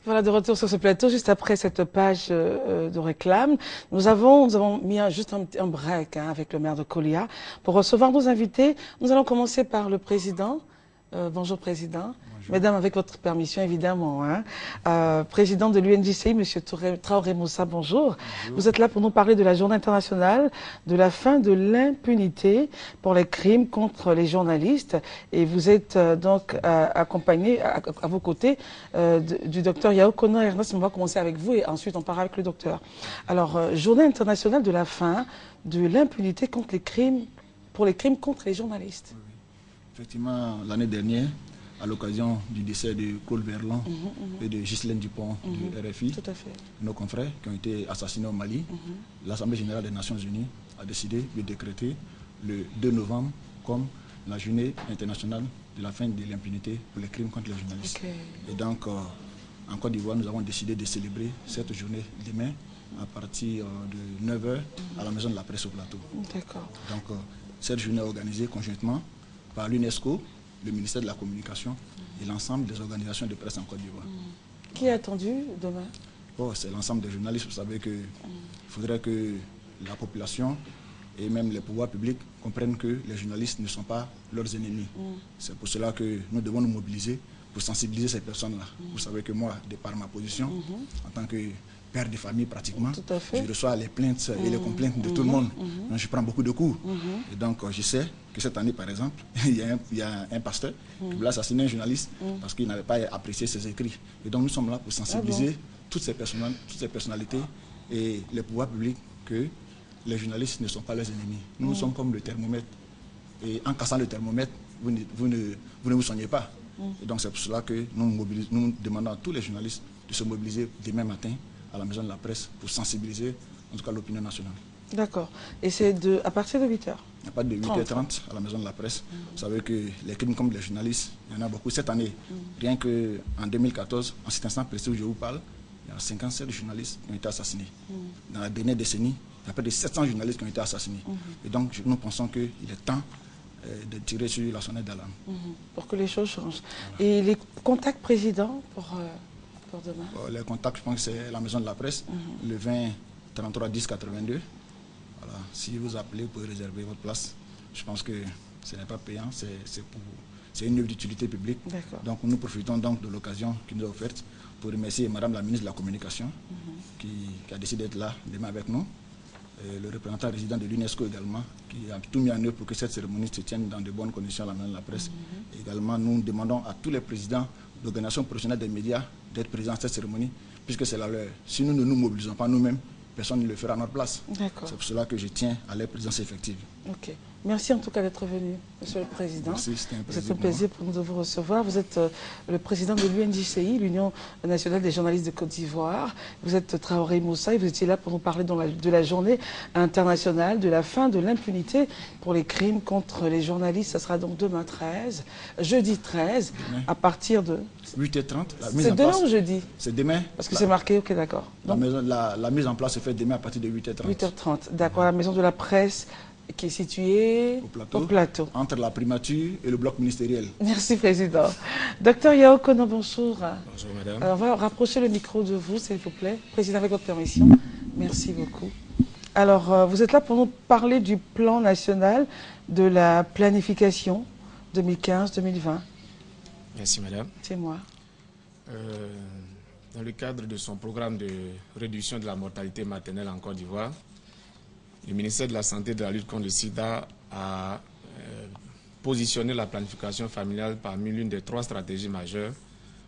Voilà, de retour sur ce plateau, juste après cette page de réclame. Nous avons mis juste un break avec le maire de Kolia pour recevoir nos invités. Nous allons commencer par le président. Bonjour Président. Bonjour. Mesdames, avec votre permission évidemment. Président de l'UNJCI, M. Traoré Moussa, bonjour. Vous êtes là pour nous parler de la journée internationale de la fin de l'impunité pour les crimes contre les journalistes. Et vous êtes donc accompagné à vos côtés du docteur Yao Kono Ernest. On va commencer avec vous et ensuite on part avec le docteur. Alors, journée internationale de la fin de l'impunité contre les crimes, pour les crimes contre les journalistes. Effectivement, l'année dernière, à l'occasion du décès de Claude Verlon et de Ghislaine Dupont du RFI, nos confrères qui ont été assassinés au Mali, l'Assemblée générale des Nations unies a décidé de décréter le 2 novembre comme la journée internationale de la fin de l'impunité pour les crimes contre les journalistes. Et donc, en Côte d'Ivoire, nous avons décidé de célébrer cette journée demain à partir de 9 h à la Maison de la Presse au Plateau. Donc, cette journée est organisée conjointement par l'UNESCO, le ministère de la Communication et l'ensemble des organisations de presse en Côte d'Ivoire. Qui est attendu demain? C'est l'ensemble des journalistes. Vous savez qu'il faudrait que la population et même les pouvoirs publics comprennent que les journalistes ne sont pas leurs ennemis. C'est pour cela que nous devons nous mobiliser pour sensibiliser ces personnes-là. Vous savez que moi, de par ma position, en tant que père de famille pratiquement, je reçois les plaintes et les complaintes de tout le monde. Donc je prends beaucoup de coups. Et donc je sais que cette année, par exemple, il y a un pasteur qui voulait assassiner un journaliste parce qu'il n'avait pas apprécié ses écrits. Et donc nous sommes là pour sensibiliser toutes ces personnalités et les pouvoirs publics que les journalistes ne sont pas leurs ennemis. Nous sommes comme le thermomètre. Et en cassant le thermomètre, vous ne vous soignez pas. Et donc c'est pour cela que nous demandons à tous les journalistes de se mobiliser demain matin à la Maison de la Presse pour sensibiliser en tout cas l'opinion nationale. D'accord. Et c'est à partir de 8 h? À partir de 8 h 30 à la Maison de la Presse. Vous savez que les crimes comme les journalistes, il y en a beaucoup. Cette année, rien qu'en 2014, en cet instant précis où je vous parle, il y a 57 journalistes qui ont été assassinés. Dans la dernière décennie, il y a près de 700 journalistes qui ont été assassinés. Et donc nous pensons qu'il est temps de tirer sur la sonnette d'alarme. Pour que les choses changent. Voilà. Et les contacts présidents pour demain? Les contacts, je pense que c'est la Maison de la Presse, le 20 33 10 82. Voilà. Si vous appelez, vous pouvez réserver votre place. Je pense que ce n'est pas payant, c'est une œuvre d'utilité publique. Donc nous profitons donc de l'occasion qui nous est offerte pour remercier Madame la ministre de la Communication qui a décidé d'être là demain avec nous. Et le représentant résident de l'UNESCO également, qui a tout mis en œuvre pour que cette cérémonie se tienne dans de bonnes conditions à la Maison de la Presse. Également, nous demandons à tous les présidents d'organisations professionnelles des médias d'être présents à cette cérémonie, puisque c'est la leur. Si nous ne nous mobilisons pas nous-mêmes, personne ne le fera à notre place. C'est pour cela que je tiens à leur présence effective. Merci en tout cas d'être venu, Monsieur le Président. Merci, c'était un plaisir. C'est un plaisir pour nous de vous recevoir. Vous êtes le président de l'UNJCI, l'Union nationale des journalistes de Côte d'Ivoire. Vous êtes Traoré Moussa et vous étiez là pour nous parler de la journée internationale de la fin de l'impunité pour les crimes contre les journalistes. Ça sera donc demain 13, jeudi 13, à partir de 8 h 30. C'est demain ou jeudi? C'est demain. Parce que c'est marqué, ok, d'accord. La mise en place se fait demain à partir de 8 h 30. 8 h 30, d'accord. La Maison de la Presse qui est située au plateau. Entre la primature et le bloc ministériel. Merci, Président. Docteur Yao Kono, bonjour. Bonjour, madame. Alors, on va rapprocher le micro de vous, s'il vous plaît. Président, avec votre permission. Merci beaucoup. Alors, vous êtes là pour nous parler du plan national de la planification 2015-2020. Merci, madame. C'est moi. Dans le cadre de son programme de réduction de la mortalité maternelle en Côte d'Ivoire, le ministère de la Santé et de la lutte contre le sida a positionné la planification familiale parmi l'une des 3 stratégies majeures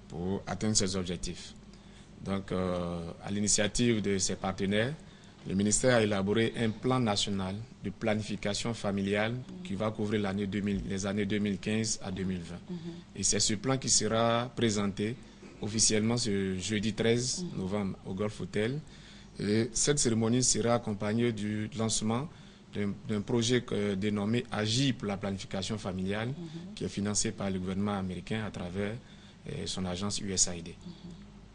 pour atteindre ces objectifs. Donc, à l'initiative de ses partenaires, le ministère a élaboré un plan national de planification familiale qui va couvrir les années 2015 à 2020. Et c'est ce plan qui sera présenté officiellement ce jeudi 13 novembre au Golf Hotel. Et cette cérémonie sera accompagnée du lancement d'un projet dénommé Agir pour la planification familiale qui est financé par le gouvernement américain à travers son agence USAID.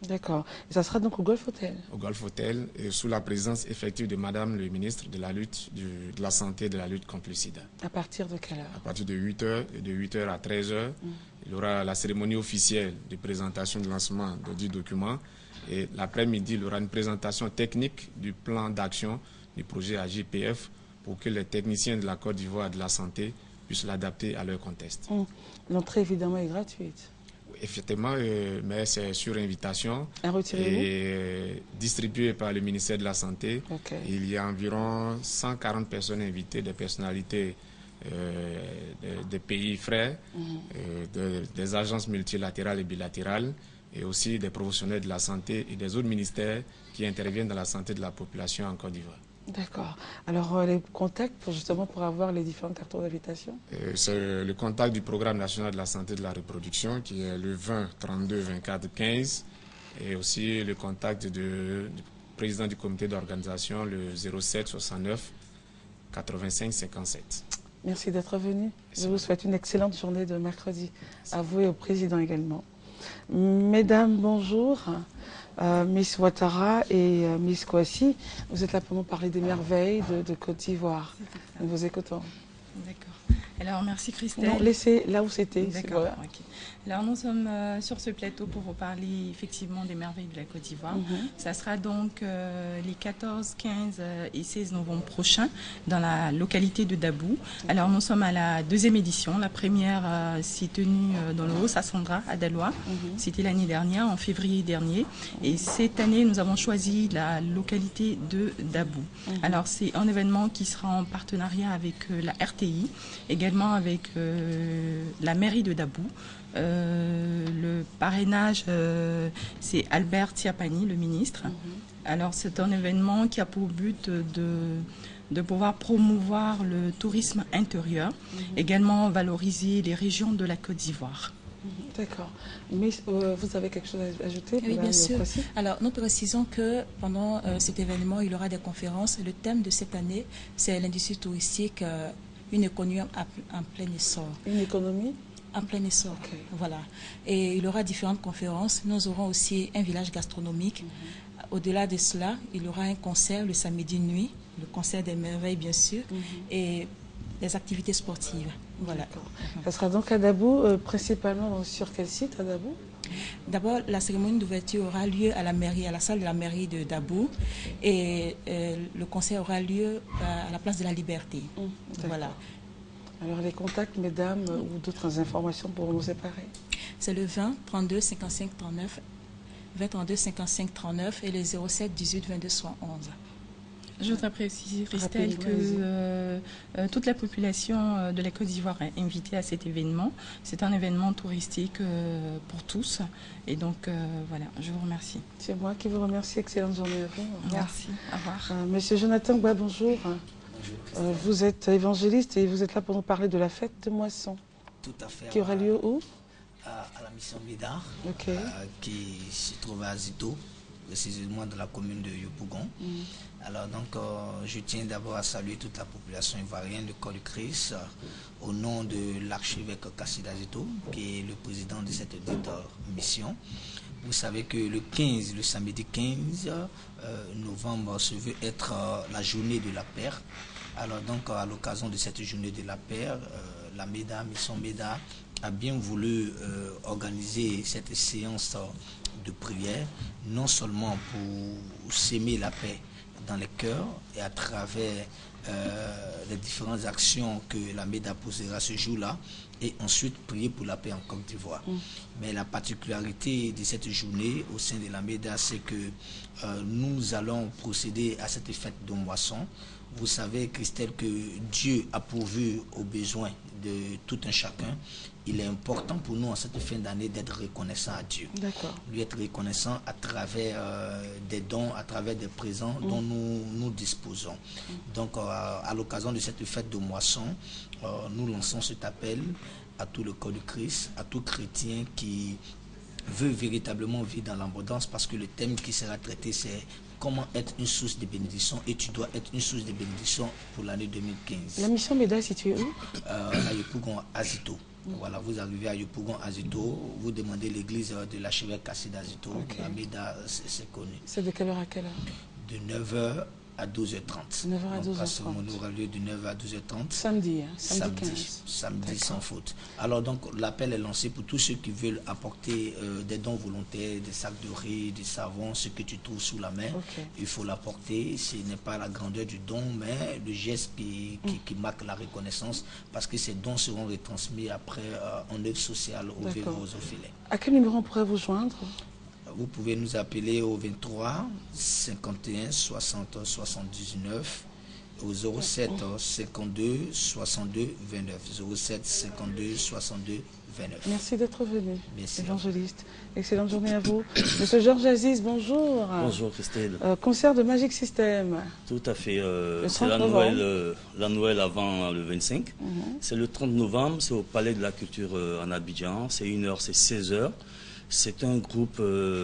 D'accord. Et ça sera donc au Golf Hotel? Au Golf Hotel, sous la présence effective de Madame le ministre de la lutte, de la santé et de la lutte contre le sida. À partir de quelle heure? À partir de 8 h, de 8 h à 13 h. il y aura la cérémonie officielle de présentation de lancement du document. Et l'après-midi, il y aura une présentation technique du plan d'action du projet AJPF pour que les techniciens de la Côte d'Ivoire de la santé puissent l'adapter à leur contexte. L'entrée, évidemment, est gratuite. Effectivement, mais c'est sur invitation et distribué par le ministère de la Santé. Okay. Il y a environ 140 personnes invitées, des personnalités des pays frères, des agences multilatérales et bilatérales, et aussi des professionnels de la santé et des autres ministères qui interviennent dans la santé de la population en Côte d'Ivoire. D'accord. Alors, les contacts pour avoir les différentes cartons d'invitation? C'est le contact du Programme national de la santé de la reproduction qui est le 20 32 24 15 et aussi le contact du président du comité d'organisation, le 07 69 85 57. Merci d'être venu. Je vous souhaite une excellente journée de mercredi. À vous et au président également. Mesdames, bonjour. Miss Ouattara et Miss Kouassi, vous êtes là pour nous parler des merveilles de Côte d'Ivoire. Nous vous écoutons. D'accord. Alors, merci Christelle. Non, laissez là où c'était. D'accord. Voilà. Okay. Alors, nous sommes sur ce plateau pour vous parler effectivement des merveilles de la Côte d'Ivoire. Ça sera donc les 14, 15 et 16 novembre prochains dans la localité de Dabou. Alors, nous sommes à la deuxième édition. La première s'est tenue dans le Haut-Sassandra à Daloa. C'était l'année dernière, en février dernier. Et cette année, nous avons choisi la localité de Dabou. Alors, c'est un événement qui sera en partenariat avec la RTI, également avec la mairie de Dabou. Le parrainage, c'est Albert Tiapani, le ministre. Alors, c'est un événement qui a pour but de pouvoir promouvoir le tourisme intérieur, également valoriser les régions de la Côte d'Ivoire. D'accord. Mais vous avez quelque chose à ajouter? Oui, bien sûr. Alors, nous précisons que pendant cet événement, il y aura des conférences. Le thème de cette année, c'est l'industrie touristique, une économie en plein essor. Une économie en plein essor, voilà. Et il y aura différentes conférences. Nous aurons aussi un village gastronomique. Au-delà de cela, il y aura un concert le samedi nuit, le concert des merveilles bien sûr, et des activités sportives. Voilà. Ça sera donc à Dabou, principalement sur quel site à Dabou? D'abord, la cérémonie d'ouverture aura lieu à la mairie, à la salle de la mairie de Dabou, et le concert aura lieu à la place de la Liberté. Voilà. Alors les contacts, mesdames, ou d'autres informations pour nous séparer? C'est le 20 32 55 39, 20 32 55 39 et le 07 18 22 71. Je voudrais préciser, Christelle, que toute la population de la Côte d'Ivoire est invitée à cet événement. C'est un événement touristique pour tous. Et donc, voilà, je vous remercie. C'est moi qui vous remercie. Excellente journée à vous. Merci. Au revoir. Monsieur Jonathan Gba, bonjour. Vous êtes évangéliste et vous êtes là pour nous parler de la fête de moisson. Tout à fait. Qui aura lieu où? À la mission Médard, qui se trouve à Zito, précisément dans la commune de Yopougon. Alors donc, je tiens d'abord à saluer toute la population ivoirienne du corps du Christ au nom de l'archevêque Kassida Zito, qui est le président de cette mission. Vous savez que le samedi 15 novembre se veut être la journée de la paix. Alors donc, à l'occasion de cette journée de la paix, la mission Médard a bien voulu organiser cette séance de prière, non seulement pour s'aimer la paix dans les cœurs et à travers les différentes actions que la MEDA posera ce jour-là, et ensuite prier pour la paix en Côte d'Ivoire. Mais la particularité de cette journée au sein de la MEDA, c'est que nous allons procéder à cette fête de moisson. Vous savez, Christelle, que Dieu a pourvu aux besoins de tout un chacun. Il est important pour nous en cette fin d'année d'être reconnaissant à Dieu. Lui être reconnaissant à travers des dons, à travers des présents dont nous disposons. Donc à l'occasion de cette fête de moisson, nous lançons cet appel à tout le corps du Christ, à tout chrétien qui veut véritablement vivre dans l'abondance, parce que le thème qui sera traité, c'est comment être une source de bénédiction, et tu dois être une source de bénédiction pour l'année 2015. La mission MEDA est située où? À Yopougon, à Zito. Voilà, vous arrivez à Yopougon, à Zito, vous demandez l'église de l'archevêque Kassida Zito. La MEDA, c'est connu. C'est de quelle heure à quelle heure? De 9h à 12h30. 9h à 12h30. Cérémonie aura lieu de 9h à 12h30. Samedi, hein, samedi 15. Samedi sans faute. Alors donc l'appel est lancé pour tous ceux qui veulent apporter des dons volontaires, des sacs de riz, des savons, ce que tu trouves sous la main. Okay. Il faut l'apporter. Ce n'est pas la grandeur du don, mais le geste qui marque la reconnaissance, parce que ces dons seront retransmis après en œuvre sociale au Vélo-Filet. À quel numéro on pourrait vous joindre? Vous pouvez nous appeler au 23 51 60 79, au 07 52 62 29. 07 52 62 29. Merci d'être venu, Merci. évangéliste. Excellente journée à vous. Monsieur Georges Aziz, bonjour. Bonjour Christelle. Concert de Magic System. Tout à fait. C'est la Noël avant le 25. C'est le 30 novembre, c'est au Palais de la Culture en Abidjan. C'est 1h, c'est 16h. C'est un groupe,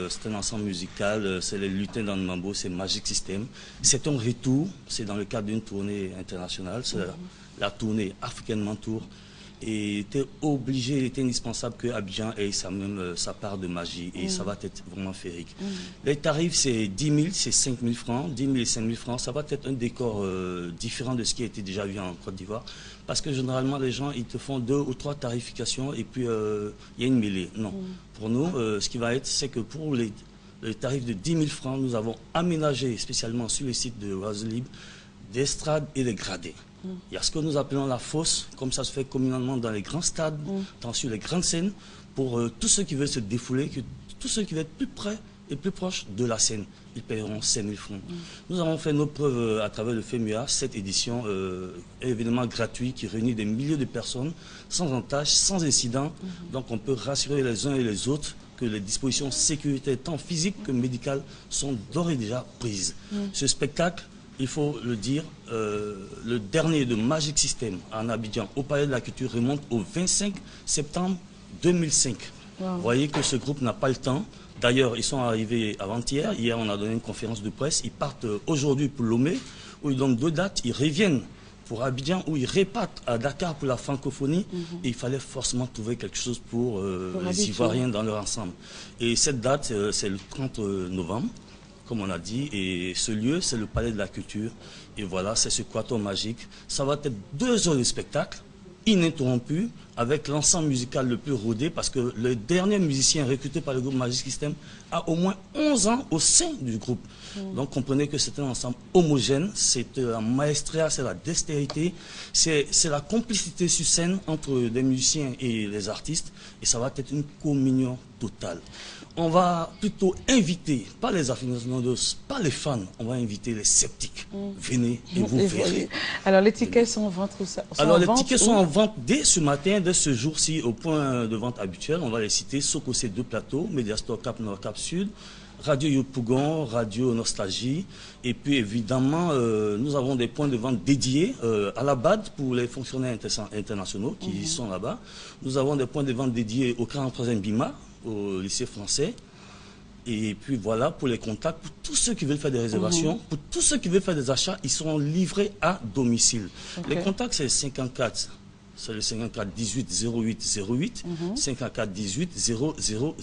c'est un ensemble musical, c'est les Lutins dans le Mambo, c'est Magic System. C'est un retour, c'est dans le cadre d'une tournée internationale, c'est la tournée African Mentour. Et il était obligé, il était indispensable que Abidjan ait sa part de magie. Et ça va être vraiment féerique. Les tarifs, c'est 10 000, c'est 5 000 francs. 10 000 et 5 000 francs, ça va être un décor différent de ce qui a été déjà vu en Côte d'Ivoire. Parce que généralement, les gens, ils te font 2 ou 3 tarifications et puis il y a une mêlée. Non. Pour nous, ce qui va être, c'est que pour les tarifs de 10 000 francs, nous avons aménagé spécialement sur le site de Oiseau Libre des estrades et des gradés. Il y a ce que nous appelons la fosse, comme ça se fait communément dans les grands stades, sur les grandes scènes, pour tous ceux qui veulent se défouler, tous ceux qui veulent être plus près et plus proches de la scène. Ils paieront 5 000 francs. Nous avons fait nos preuves à travers le FEMUA, cette édition, événement gratuit qui réunit des milliers de personnes, sans entache, sans incident. Donc on peut rassurer les uns et les autres que les dispositions sécuritaires, tant physiques que médicales, sont d'ores et déjà prises. Ce spectacle, il faut le dire, le dernier de Magic System en Abidjan au Palais de la Culture remonte au 25 septembre 2005. Vous voyez que ce groupe n'a pas le temps. D'ailleurs, ils sont arrivés avant-hier. Hier, on a donné une conférence de presse. Ils partent aujourd'hui pour Lomé, où ils donnent 2 dates. Ils reviennent pour Abidjan, où ils repartent à Dakar pour la francophonie. Et il fallait forcément trouver quelque chose pour les Ivoiriens dans leur ensemble. Et cette date, c'est le 30 novembre. Comme on a dit, et ce lieu, c'est le Palais de la Culture. Et voilà, c'est ce quatuor magique. Ça va être 2 heures de spectacle, ininterrompu, avec l'ensemble musical le plus rodé, parce que le dernier musicien recruté par le groupe Magic System a au moins 11 ans au sein du groupe. Donc comprenez que c'est un ensemble homogène, c'est la maestria, c'est la dextérité, c'est la complicité sur scène entre les musiciens et les artistes, et ça va être une communion totale. On va plutôt inviter, pas les aficionados, pas les fans, on va inviter les sceptiques. Venez et vous verrez. Alors les tickets sont en vente où ça? Alors les tickets sont en vente dès ce matin, dès ce jour-ci, au point de vente habituel. On va les citer: Sokosé 2 plateaux, Mediastore Cap Nord, Cap Sud, Radio Yopougon, Radio Nostalgie. Et puis évidemment, nous avons des points de vente dédiés à la BAD pour les fonctionnaires internationaux qui sont là-bas. Nous avons des points de vente dédiés au 43e BIMA, au lycée français. Et puis voilà, pour les contacts, pour tous ceux qui veulent faire des réservations, pour tous ceux qui veulent faire des achats, ils seront livrés à domicile. Les contacts, c'est 54. C'est le 54 18 08 08, 54 18 00 00.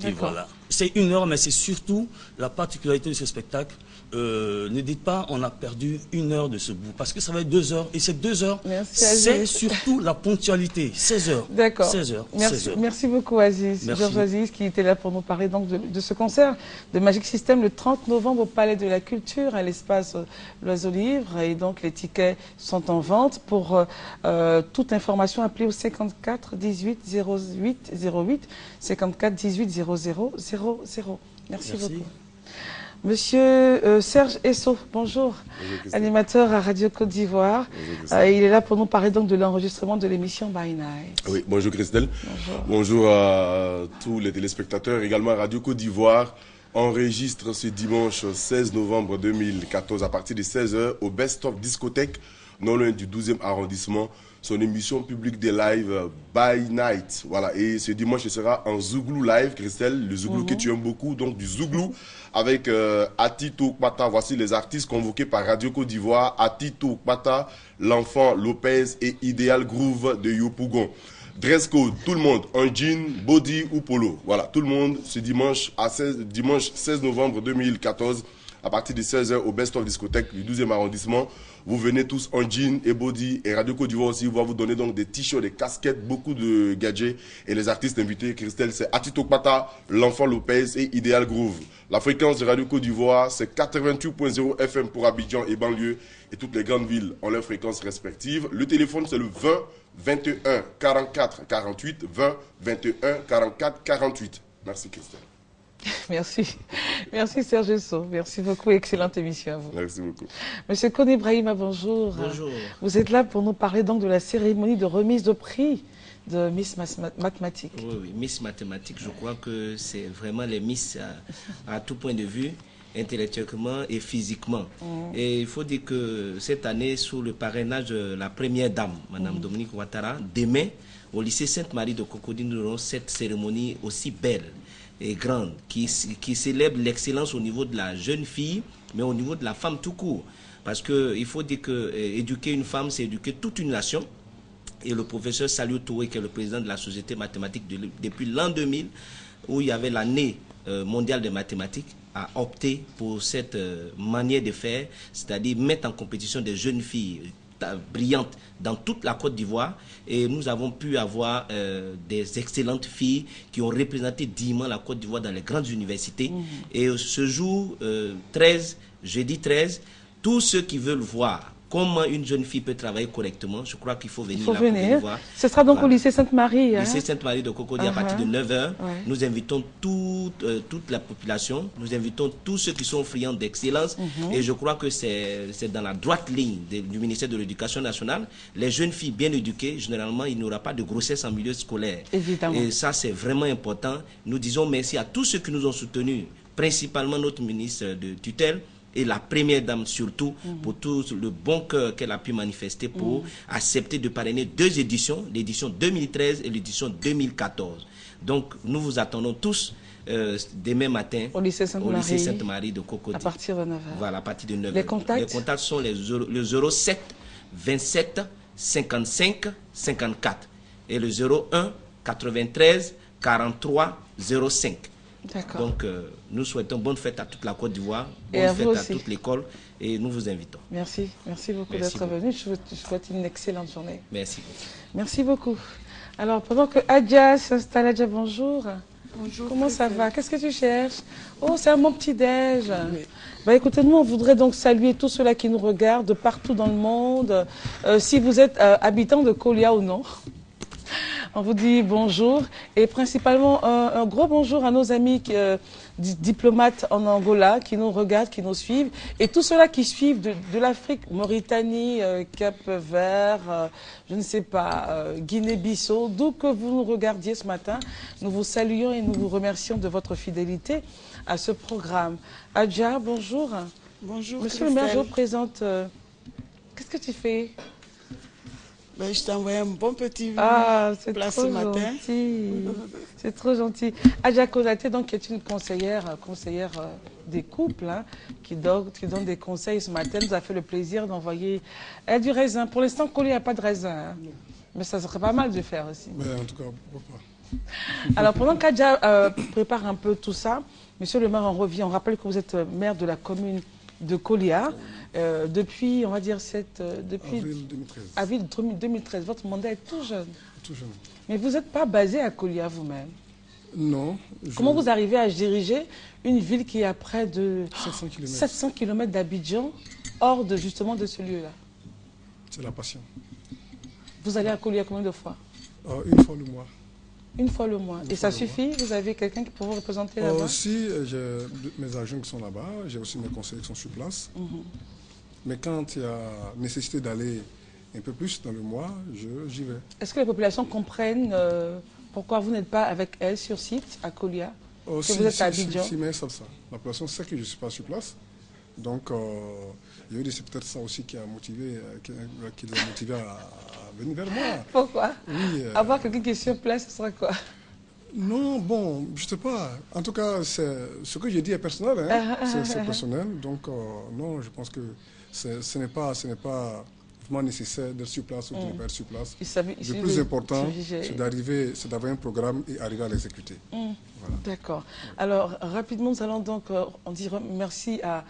Et voilà. C'est 1 heure, mais c'est surtout la particularité de ce spectacle. Ne dites pas on a perdu 1 heure de ce bout, parce que ça va être 2 heures. Et ces 2 heures, c'est surtout la ponctualité. 16 heures. D'accord. 16 heures. Merci beaucoup Aziz. Georges Aziz qui était là pour nous parler donc de ce concert de Magic System le 30 novembre au Palais de la Culture, à l'espace L'Oiseau Libre. Et donc les tickets sont en vente. Pour toute information, appelez au 54 18 08 08, 54 18 00 00. Merci beaucoup. Monsieur Serge Esso, bonjour. Bonjour, animateur à Radio Côte d'Ivoire. Il est là pour nous parler donc de l'enregistrement de l'émission By Night. Oui, bonjour Christelle. Bonjour. Bonjour à tous les téléspectateurs. Également à Radio Côte d'Ivoire enregistre ce dimanche 16 novembre 2014 à partir de 16h au Best of Discothèque, non loin du 12e arrondissement, son émission publique des lives By Night. Voilà, et ce dimanche, ce sera en Zouglou live, Christelle, le Zouglou que tu aimes beaucoup, donc du Zouglou avec Atito Kpata. Voici les artistes convoqués par Radio Côte d'Ivoire: Atito Kpata, L'Enfant Lopez et Ideal Groove de Yopougon. Dress code, tout le monde, en jean, body ou polo. Voilà, tout le monde ce dimanche, dimanche 16 novembre 2014 à partir de 16h au Best of Discothèque du 12e arrondissement. Vous venez tous en jean et body. Et Radio Côte d'Ivoire aussi va vous donner donc des t-shirts, des casquettes, beaucoup de gadgets. Et les artistes invités, Christelle, c'est Atito Kpata, L'Enfant Lopez et Ideal Groove. La fréquence de Radio Côte d'Ivoire, c'est 88.0 FM pour Abidjan et banlieue. Et toutes les grandes villes ont leurs fréquences respectives. Le téléphone, c'est le 20 21 44 48. 20 21 44 48. Merci Christelle. Merci. Merci Serge Sow. Merci beaucoup. Excellente émission à vous. Merci beaucoup. Monsieur Kone Brahima, bonjour. Bonjour. Vous êtes là pour nous parler donc de la cérémonie de remise de prix de Miss Mathématiques. Oui, oui, Miss Mathématiques, je crois que c'est vraiment les Miss à tout point de vue, intellectuellement et physiquement. Et il faut dire que cette année, sous le parrainage de la première dame, Madame Dominique Ouattara, demain, au lycée Sainte-Marie de Cocody, nous aurons cette cérémonie aussi belle et grande, qui célèbre l'excellence au niveau de la jeune fille, mais au niveau de la femme tout court. Parce qu'il faut dire que éduquer une femme, c'est éduquer toute une nation. Et le professeur Saliou Touré, qui est le président de la Société mathématique depuis l'an 2000, où il y avait l'année mondiale des mathématiques, a opté pour cette manière de faire, c'est-à-dire mettre en compétition des jeunes filles brillantes dans toute la Côte d'Ivoire. Et nous avons pu avoir des excellentes filles qui ont représenté dignement la Côte d'Ivoire dans les grandes universités. Et ce jour 13, jeudi 13, tous ceux qui veulent voir comment une jeune fille peut travailler correctement, je crois qu'il faut venir. Il faut venir. Voir. Ce sera donc au lycée Sainte-Marie. Lycée Sainte-Marie de Cocody à partir de 9h. Nous invitons toute la population, nous invitons tous ceux qui sont friands d'excellence. Et je crois que c'est dans la droite ligne du ministère de l'Éducation nationale. Les jeunes filles bien éduquées, généralement, il n'y aura pas de grossesse en milieu scolaire. Évidemment. Et ça, c'est vraiment important. Nous disons merci à tous ceux qui nous ont soutenus, principalement notre ministre de tutelle, et la première dame surtout, pour tout le bon cœur qu'elle a pu manifester pour accepter de parrainer 2 éditions, l'édition 2013 et l'édition 2014. Donc, nous vous attendons tous demain matin au lycée Sainte-Marie de Cocody. À partir de 9h. Voilà, à partir de 9h. Les contacts? Les contacts sont le 07 27 55 54 et le 01 93 43 05. Donc, nous souhaitons bonne fête à toute la Côte d'Ivoire, bonne fête à toute l'école et nous vous invitons. Merci. Merci beaucoup d'être venu. Je souhaite une excellente journée. Merci. Merci beaucoup. Alors, pendant que Adja s'installe, Adja, bonjour. Bonjour. Comment ça va? Qu'est-ce que tu cherches? Oh, c'est un bon petit-déj. Oui. Bah, écoutez, nous, on voudrait donc saluer tous ceux-là qui nous regardent de partout dans le monde. Si vous êtes habitant de Kolia ou non. On vous dit bonjour et principalement un gros bonjour à nos amis diplomates en Angola qui nous regardent, qui nous suivent et tous ceux-là qui suivent de l'Afrique, Mauritanie, Cap-Vert, je ne sais pas, Guinée-Bissau, d'où que vous nous regardiez ce matin. Nous vous saluons et nous vous remercions de votre fidélité à ce programme. Adja, bonjour. Bonjour. Monsieur le maire, je vous présente. Qu'est-ce que tu fais? Ben, je t'ai envoyé un bon petit plat ce matin. C'est trop gentil. Adja Konaté, donc, qui est une conseillère des couples, hein, qui donne des conseils ce matin, nous a fait le plaisir d'envoyer du raisin. Pour l'instant, Koli n'a pas de raisin, hein, mais ça serait pas mal de faire aussi. Mais en tout cas, pourquoi pas. Alors, pendant qu'Adja prépare un peu tout ça, monsieur le maire, on revient. On rappelle que vous êtes maire de la commune de Kolia. Depuis, on va dire, depuis avril 2013, votre mandat est tout jeune. Tout jeune. Mais vous n'êtes pas basé à Kolia vous-même? Non. Comment vous arrivez à diriger une ville qui est à près de 700 km d'Abidjan, hors justement de ce lieu-là? C'est la passion. Vous allez à Kolia combien de fois? Une fois le mois. Une fois le mois. Et ça suffit? Vous avez quelqu'un qui peut vous représenter là-bas? Aussi, j'ai mes agents qui sont là-bas, j'ai aussi mes conseillers qui sont sur place. Mais quand il y a nécessité d'aller un peu plus dans le mois, j'y vais. Est-ce que les populations comprennent pourquoi vous n'êtes pas avec elles sur site à Kolia, que vous êtes à Abidjan? Si, mais ça. La population sait que je ne suis pas sur place. Donc, c'est peut-être ça aussi qui les a motivés à venir vers moi. Pourquoi? Oui, avoir quelqu'un qui est sur place, ce sera quoi? Non, bon, je ne sais pas. En tout cas, ce que j'ai dit est personnel. Hein. C'est personnel. Donc, non, je pense que ce n'est pas vraiment nécessaire d'être sur place ou de ne pas être sur place. Le plus de important, c'est d'avoir un programme et arriver à l'exécuter. Voilà. D'accord. Alors, rapidement, nous allons donc on dit merci à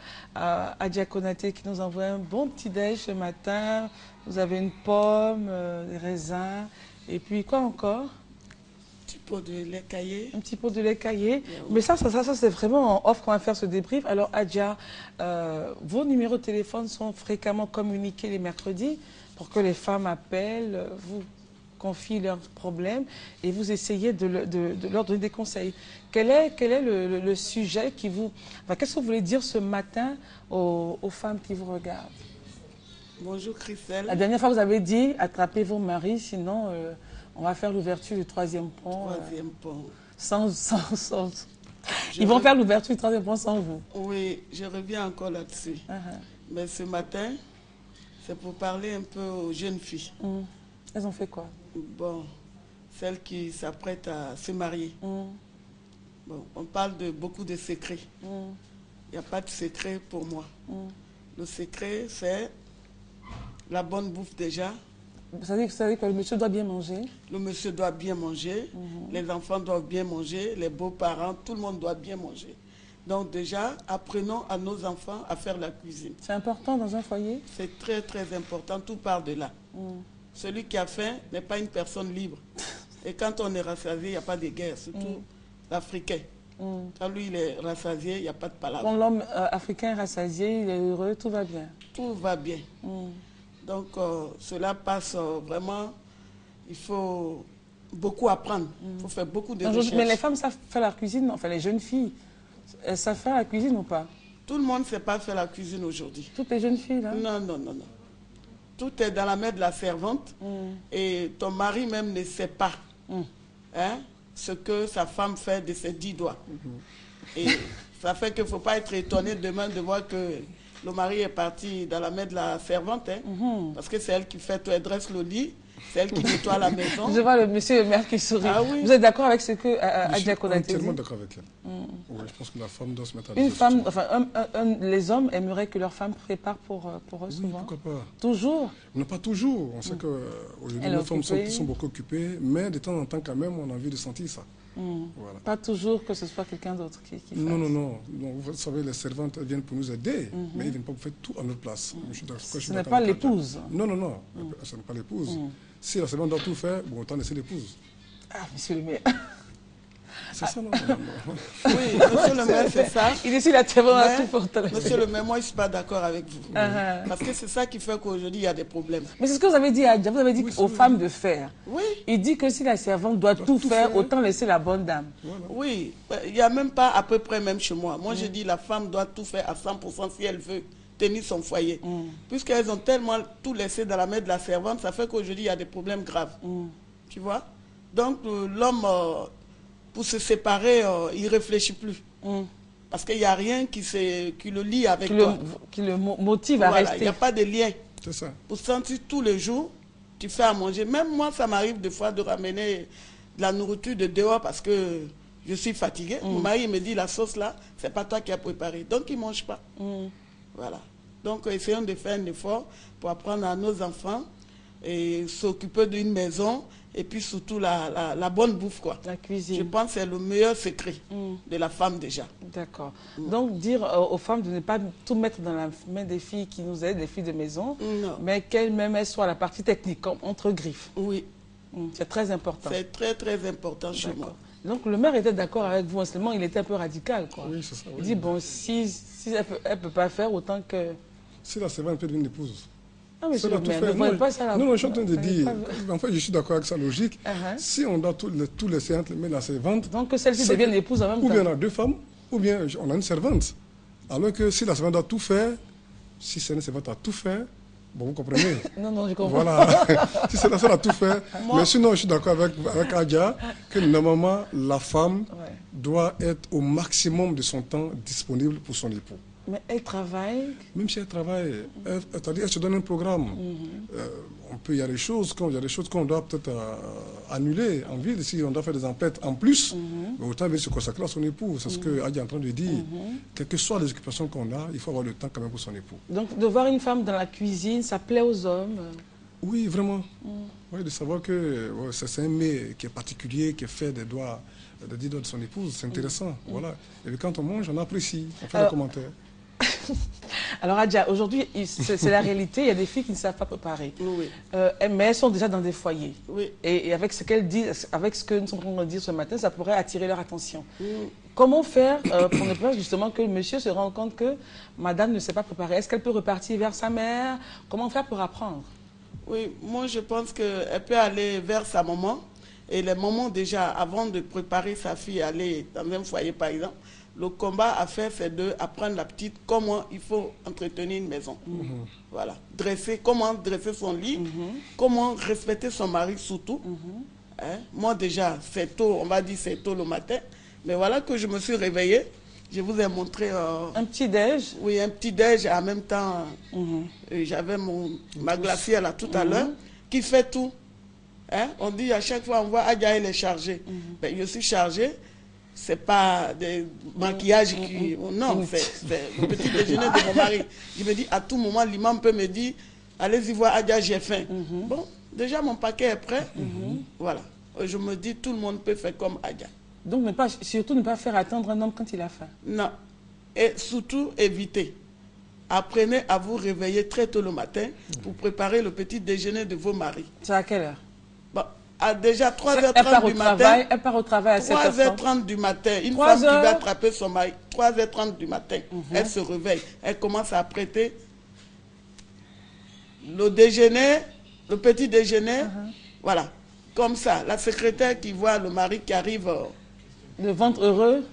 Adja Konaté qui nous envoie un bon petit déj ce matin. Vous avez une pomme, des raisins, et puis quoi encore? Un petit pot de lait caillé. Un petit pot de lait caillé. Mais ça c'est vraiment en off qu'on va faire ce débrief. Alors, Adja, vos numéros de téléphone sont fréquemment communiqués les mercredis pour que les femmes appellent, vous confient leurs problèmes et vous essayez de leur donner des conseils. Quel est le sujet qui vous... Enfin, qu'est-ce que vous voulez dire ce matin aux femmes qui vous regardent? Bonjour Christelle. La dernière fois, vous avez dit attrapez vos maris, sinon on va faire l'ouverture du 3e pont. Ils vont faire l'ouverture du 3e pont sans vous. Oui, je reviens encore là-dessus. Mais ce matin, c'est pour parler un peu aux jeunes filles. Elles ont fait quoi? Bon, celles qui s'apprêtent à se marier. Bon, on parle de beaucoup de secrets. Il n'y a pas de secret pour moi. Le secret, c'est la bonne bouffe déjà. Vous savez que le monsieur doit bien manger? Le monsieur doit bien manger, les enfants doivent bien manger, les beaux-parents, tout le monde doit bien manger. Donc déjà, apprenons à nos enfants à faire la cuisine. C'est important dans un foyer? C'est très très important, tout part de là. Celui qui a faim n'est pas une personne libre. Et quand on est rassasié, il n'y a pas de guerre, surtout l'Africain. Quand lui, il est rassasié, il n'y a pas de palabre. Quand l'homme africain est rassasié, il est heureux, tout va bien. Tout va bien. Donc, cela passe vraiment, il faut beaucoup apprendre. Il faut faire beaucoup de recherches. Mais les femmes savent faire la cuisine, enfin les jeunes filles, elles savent faire la cuisine ou pas? Tout le monde ne sait pas faire la cuisine aujourd'hui. Toutes les jeunes filles, là? Non, non, non, non. Tout est dans la main de la servante et ton mari même ne sait pas ce que sa femme fait de ses 10 doigts. Et ça fait qu'il ne faut pas être étonné demain de voir que le mari est parti dans la main de la servante, parce que c'est elle qui fait tout, elle dresse le lit, c'est elle qui nettoie la maison. Je vois le monsieur le maire qui sourit. Ah, oui. Vous êtes d'accord avec ce que Adja Konaté dit? Je suis entièrement d'accord avec elle. Oui, je pense que la femme doit se mettre à Une femme, enfin, les hommes aimeraient que leurs femmes préparent pour eux souvent. Pourquoi pas? Toujours? Non, pas toujours. On sait qu'aujourd'hui, les femmes sont beaucoup occupées, mais de temps en temps, quand même, on a envie de sentir ça. Voilà. Pas toujours que ce soit quelqu'un d'autre qui fasse. Non, non, non. Donc, vous savez, les servantes viennent pour nous aider, mais ils ne viennent pas faire tout à notre place. Ce n'est pas l'épouse. Non, non, non. Ce n'est pas l'épouse. Si la servante doit tout faire, bon, autant laisser l'épouse. Ah, monsieur le maire. C'est ça, non, Oui, monsieur le maire, c'est ça. Il est ici, la servante a tout pour toi. Monsieur le maire, moi, je ne suis pas d'accord avec vous. Parce que c'est ça qui fait qu'aujourd'hui, il y a des problèmes. Mais c'est ce que vous avez dit, Adja. Vous avez dit aux femmes de faire. Oui. Il dit que si la servante doit tout faire, autant laisser la bonne dame. Voilà. Oui, il n'y a même pas à peu près même chez moi. Moi, je dis la femme doit tout faire à 100% si elle veut tenir son foyer. Puisqu'elles ont tellement tout laissé dans la main de la servante, ça fait qu'aujourd'hui, il y a des problèmes graves. Tu vois? Donc, l'homme, pour se séparer, il ne réfléchit plus. Parce qu'il n'y a rien qui le lie avec toi. Qui le motive à rester. Il n'y a pas de lien. C'est ça. Pour sentir tous les jours, tu fais à manger. Même moi, ça m'arrive des fois de ramener de la nourriture de dehors parce que je suis fatiguée. Mon mari me dit, la sauce là, c'est pas toi qui as préparé. Donc, il ne mange pas. Voilà. Donc, essayons de faire un effort pour apprendre à nos enfants et s'occuper d'une maison et puis surtout la bonne bouffe, quoi. La cuisine. Je pense que c'est le meilleur secret de la femme déjà. D'accord. Donc, dire aux femmes de ne pas tout mettre dans la main des filles qui nous aident, des filles de maison, mais qu'elles-mêmes soient la partie technique, entre griffes. Oui. C'est très important. C'est très, très important chez moi. Donc, le maire était d'accord avec vous, seulement il était un peu radical, quoi. Oui, c'est ça. Oui. Il dit, bon, si elle ne peut pas faire, autant que... Si la servante peut devenir une épouse. Ah, mais ne voyez pas ça là. Non, je suis en train de dire, en fait, je suis d'accord avec sa logique. Si on doit tout laisser entre les mains de la servante... Donc que celle-ci devienne épouse en même temps. Ou bien on a deux femmes, ou bien on a une servante. Alors que si la servante doit tout faire, si c'est une servante à tout faire, bon, vous comprenez? Non, je comprends. Voilà. Si c'est la seule à tout faire. Mais sinon, je suis d'accord avec Adja que normalement, la femme doit être au maximum de son temps disponible pour son époux. Mais elle travaille. Même si elle travaille, elle se donne un programme. Il y a des choses qu'on doit peut-être annuler en ville, si on doit faire des emplettes en plus, mais autant se consacrer à son époux. C'est ce que Adi est en train de dire. Quelles que soient les occupations qu'on a, il faut avoir le temps quand même pour son époux. Donc de voir une femme dans la cuisine, ça plaît aux hommes? Oui, vraiment. Oui, de savoir que c'est un mets qui est particulier, qui est fait des 10 doigts de son épouse, c'est intéressant. Voilà. Et puis quand on mange, on apprécie, on fait des commentaires. Alors Adja, aujourd'hui, c'est la réalité, il y a des filles qui ne savent pas préparer. Mais elles sont déjà dans des foyers. Et avec ce qu'elles disent, avec ce que nous sommes en train de dire ce matin, ça pourrait attirer leur attention. Comment faire pour ne pas justement que le monsieur se rende compte que madame ne sait pas préparer? Est-ce qu'elle peut repartir vers sa mère? Comment faire pour apprendre? Oui, moi je pense qu'elle peut aller vers sa maman. Et les mamans déjà, avant de préparer sa fille à aller dans un foyer par exemple, le combat à faire, c'est d'apprendre la petite comment il faut entretenir une maison. Voilà. Comment dresser son lit, comment respecter son mari surtout. Hein? Moi déjà, c'est tôt, on va dire c'est tôt le matin. Mais voilà que je me suis réveillée. Je vous ai montré... un petit déj? Oui, un petit déj. En même temps, j'avais ma glacière là tout à l'heure qui fait tout. Hein? On dit à chaque fois, on voit Adja, elle est chargée. Ben, je suis chargée. C'est pas des maquillages qui... Non, c'est le petit déjeuner de mon mari. Je me dis, à tout moment, l'imam peut me dire, allez-y voir Adja, j'ai faim. Bon, déjà mon paquet est prêt. Voilà. Je me dis, tout le monde peut faire comme Adja. Donc, surtout ne pas faire attendre un homme quand il a faim. Non. Et surtout, évitez. Apprenez à vous réveiller très tôt le matin pour préparer le petit déjeuner de vos maris. C'est à quelle heure? Bon, à déjà 3h30 du matin. Elle part au travail à 3h30 du matin. Une femme qui va attraper son mari, 3h30 du matin, elle se réveille. Elle commence à apprêter le déjeuner, le petit déjeuner. Voilà. Comme ça, la secrétaire qui voit le mari qui arrive... le ventre heureux.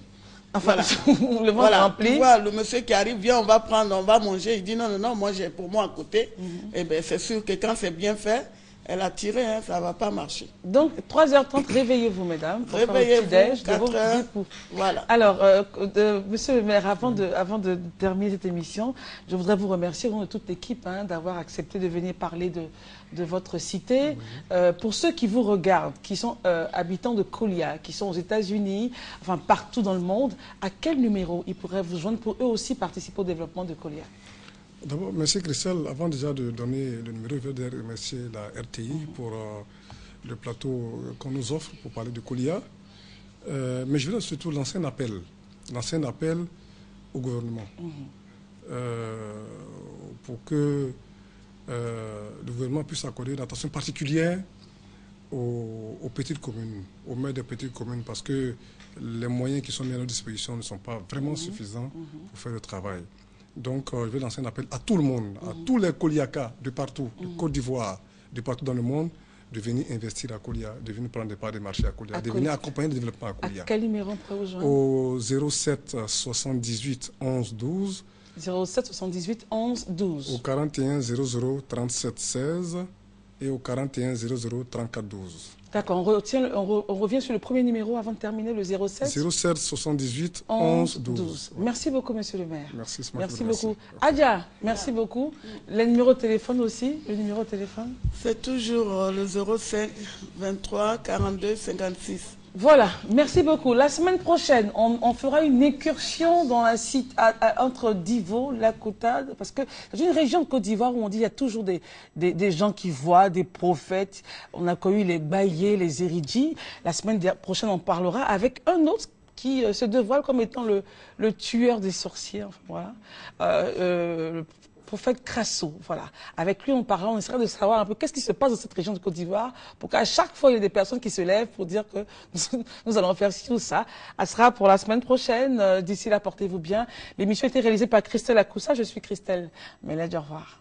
Enfin, le ventre rempli. Tu vois, le monsieur qui arrive, viens, on va prendre, on va manger. Il dit non, non, non, moi j'ai pour moi à côté. Et bien, c'est sûr que quand c'est bien fait, elle a tiré, hein, ça ne va pas marcher. Donc, 3h30, réveillez-vous, mesdames. Réveillez-vous, 4h. Voilà. Alors, monsieur le maire, avant de terminer cette émission, je voudrais vous remercier, au nom de toute l'équipe, d'avoir accepté de venir parler de votre cité. Pour ceux qui vous regardent, qui sont habitants de Kolia, qui sont aux États-Unis, enfin partout dans le monde, à quel numéro ils pourraient vous joindre pour eux aussi participer au développement de Kolia? D'abord, merci Christelle. Avant déjà de donner le numéro, je veux remercier la RTI pour le plateau qu'on nous offre pour parler de Kolia. Mais je veux surtout lancer un appel au gouvernement pour que le gouvernement puisse accorder une attention particulière aux petites communes, aux maires des petites communes, parce que les moyens qui sont mis à notre disposition ne sont pas vraiment suffisants pour faire le travail. Donc, je vais lancer un appel à tout le monde, à tous les Koliakas de partout, de Côte d'Ivoire, de partout dans le monde, de venir investir à Kolia, de venir prendre des parts de marché à Kolia, de venir accompagner le développement à Kolia. À quel numéro on peut vous joindre? Au 07 78 11 12. 07 78 11 12. Au 41 00 37 16 et au 41 00 34 12. D'accord, on revient sur le premier numéro avant de terminer, le 07 07 78 11 12. Merci beaucoup, monsieur le maire. Merci beaucoup. Adja, merci beaucoup. Le numéro de téléphone aussi, c'est toujours le 05 23 42 56. Voilà, merci beaucoup. La semaine prochaine, on fera une incursion dans un site entre Divo, Lakota, parce que c'est une région de Côte d'Ivoire où on dit qu'il y a toujours des gens qui voient, des prophètes. On a connu les Baïés, les Eridji. La semaine prochaine, on parlera avec un autre qui se dévoile comme étant le tueur des sorciers. Enfin, voilà. Le prophète Crasso, voilà. Avec lui, on essaiera de savoir un peu qu'est-ce qui se passe dans cette région de Côte d'Ivoire pour qu'à chaque fois, il y ait des personnes qui se lèvent pour dire que nous allons faire ci ou ça. Elle sera pour la semaine prochaine. D'ici là, portez-vous bien. L'émission a été réalisée par Christelle Akoussa. Je suis Christelle Meled. Au revoir.